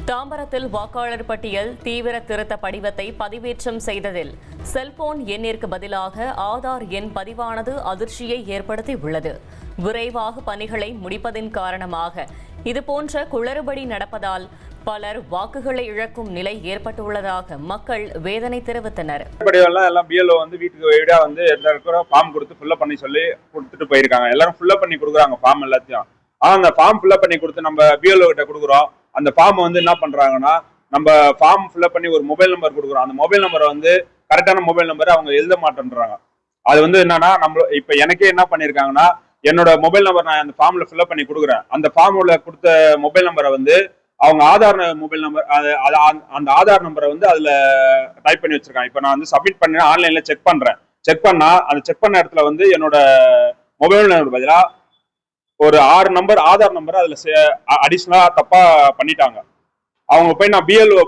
தாம்பரத்தில் வாக்காளர் பட்டியல் தீவிர திருத்த படிவத்தை பதிவேற்றம் செய்ததில் செல்போன் எண்ணிற்கு பதிலாக ஆதார் எண் பதிவானது அதிர்ச்சியை ஏற்படுத்தியுள்ளது. விரைவாக பணிகளை முடிப்பதின் காரணமாக இதுபோன்ற குளறுபடி நடப்பதால் பலர் வாக்குகளை இழக்கும் நிலை ஏற்பட்டுள்ளதாக மக்கள் வேதனை தெரிவித்தனர். வீட்டுக்கு எல்லாருக்கும் ஃபார்ம் கொடுத்து ஃபில்அப் பண்ணி சொல்லி கொடுத்துட்டு போயிருக்காங்க. எல்லாரும் ஃபில்அப் பண்ணி கொடுக்குறாங்க ஃபார்ம் எல்லாத்தையும். ஆனா அந்த ஃபார்ம் ஃபில்அப் பண்ணி கொடுத்து நம்ம பிஎல்ஓ கிட்ட கொடுக்குறோம். அந்த ஃபார்ம் என்ன பண்றாங்கன்னா, நம்ம ஃபார்ம் ஃபில்அப் பண்ணி ஒரு மொபைல் நம்பர் கொடுக்குறோம். அந்த மொபைல் நம்பரை கரெக்டான மொபைல் நம்பரை அவங்க எழுத மாட்டேன்றாங்க. அது என்னன்னா, நம்ம இப்ப எனக்கே என்ன பண்ணிருக்காங்கன்னா, என்னோட மொபைல் நம்பர் நான் அந்த ஃபார்ம்ல ஃபில்அப் பண்ணி கொடுக்குறேன். அந்த ஃபார்ம்ல கொடுத்த மொபைல் நம்பரை அவங்க ஆதார் மொபைல் நம்பர் அந்த ஆதார் நம்பரை அதுல டைப் பண்ணி வச்சிருக்காங்க. இப்ப நான் சப்மிட் பண்ணி ஆன்லைன்ல செக் பண்றேன். செக் பண்ணா அந்த செக் பண்ண இடத்துல என்னோட மொபைல் நம்பர் பதிலா ஒரு 6 நம்பர் ஆதார் நம்பர் அதுல அடிஷனலா தப்பா பண்ணிட்டாங்க. அவங்க போய் நான் பிஎல்ஓ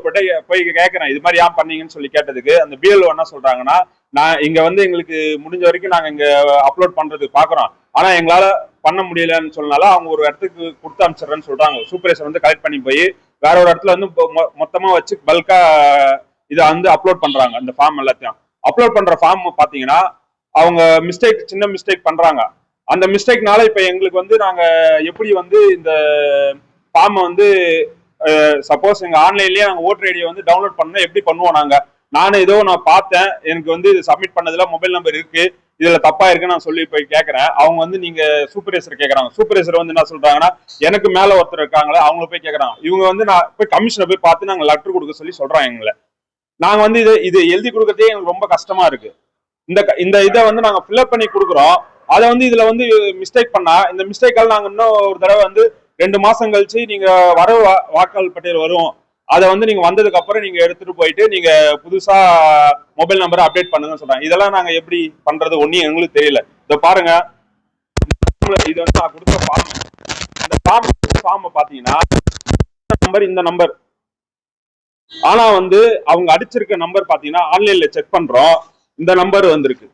போய் கேட்கறேன், இது மாதிரி ஏன் பண்ணீங்கன்னு சொல்லி கேட்டதுக்கு அந்த பிஎல்ஓ என்ன சொல்றாங்கன்னா, நான் இங்க எங்களுக்கு முடிஞ்ச வரைக்கும் நாங்க இங்க அப்லோட் பண்றதுக்கு பாக்குறோம், ஆனா எங்களால பண்ண முடியலன்னு சொன்னால அவங்க ஒரு இடத்துக்கு கொடுத்து அனுப்பிச்சிடுறேன்னு சொல்றாங்க. சூப்பர்வைசர் கலெக்ட் பண்ணி போய் வேற ஒரு இடத்துல மொத்தமா வச்சு பல்கா இதை அப்லோட் பண்றாங்க. அந்த ஃபார்ம் எல்லாத்தையும் அப்லோட் பண்ற ஃபார்ம் பாத்தீங்கன்னா அவங்க சின்ன மிஸ்டேக் பண்றாங்க. அந்த மிஸ்டேக்னால இப்ப எங்களுக்கு நாங்க எப்படி இந்த ஃபார்ம் சப்போஸ் எங்க ஆன்லைன்லயே நாங்க ஓட்டர் ஐடியை டவுன்லோட் பண்ண எப்படி பண்ணுவோம் நான் பார்த்தேன், எனக்கு இது சப்மிட் பண்ணதுல மொபைல் நம்பர் இருக்கு, இதுல தப்பா இருக்குன்னு நான் சொல்லி போய் கேட்கறேன். அவங்க நீங்க சூப்பர்வைசர் கேட்கறாங்க. சூப்பர்வைசர் என்ன சொல்றாங்கன்னா, எனக்கு மேல ஒருத்தர் இருக்காங்களே அவங்க போய் கேட்கறாங்க. இவங்க நான் போய் கமிஷனை போய் பார்த்து நாங்க லெட்டர் கொடுக்க சொல்லி சொல்றாங்க எங்களை. நாங்க இது எழுதி கொடுக்கறதே எங்களுக்கு ரொம்ப கஷ்டமா இருக்கு. இந்த இதை நாங்க ஃபில்அப் பண்ணி கொடுக்குறோம். அதை இதுல மிஸ்டேக் பண்ணா இந்த மிஸ்டேக்கால நாங்க இன்னும் ஒரு தடவை 2 மாசம் கழிச்சு நீங்க வரவு வாக்காளர் பட்டியல் வரும், அதை நீங்க வந்ததுக்கு அப்புறம் நீங்க எடுத்துட்டு போயிட்டு நீங்க புதுசா மொபைல் நம்பரை அப்டேட் பண்ணுங்கன்னு சொல்றாங்க. இதெல்லாம் நாங்க எப்படி பண்றது ஒன்னும் எங்களுக்கு தெரியல. இதை பாருங்க, இது நான் கொடுத்த ஃபார்ம். இந்த ஃபார்ம் பாத்தீங்கன்னா இந்த நம்பர், ஆனா அவங்க அடிச்சிருக்க நம்பர் பாத்தீங்கன்னா ஆன்லைன்ல செக் பண்றோம், இந்த நம்பர் வந்திருக்கு.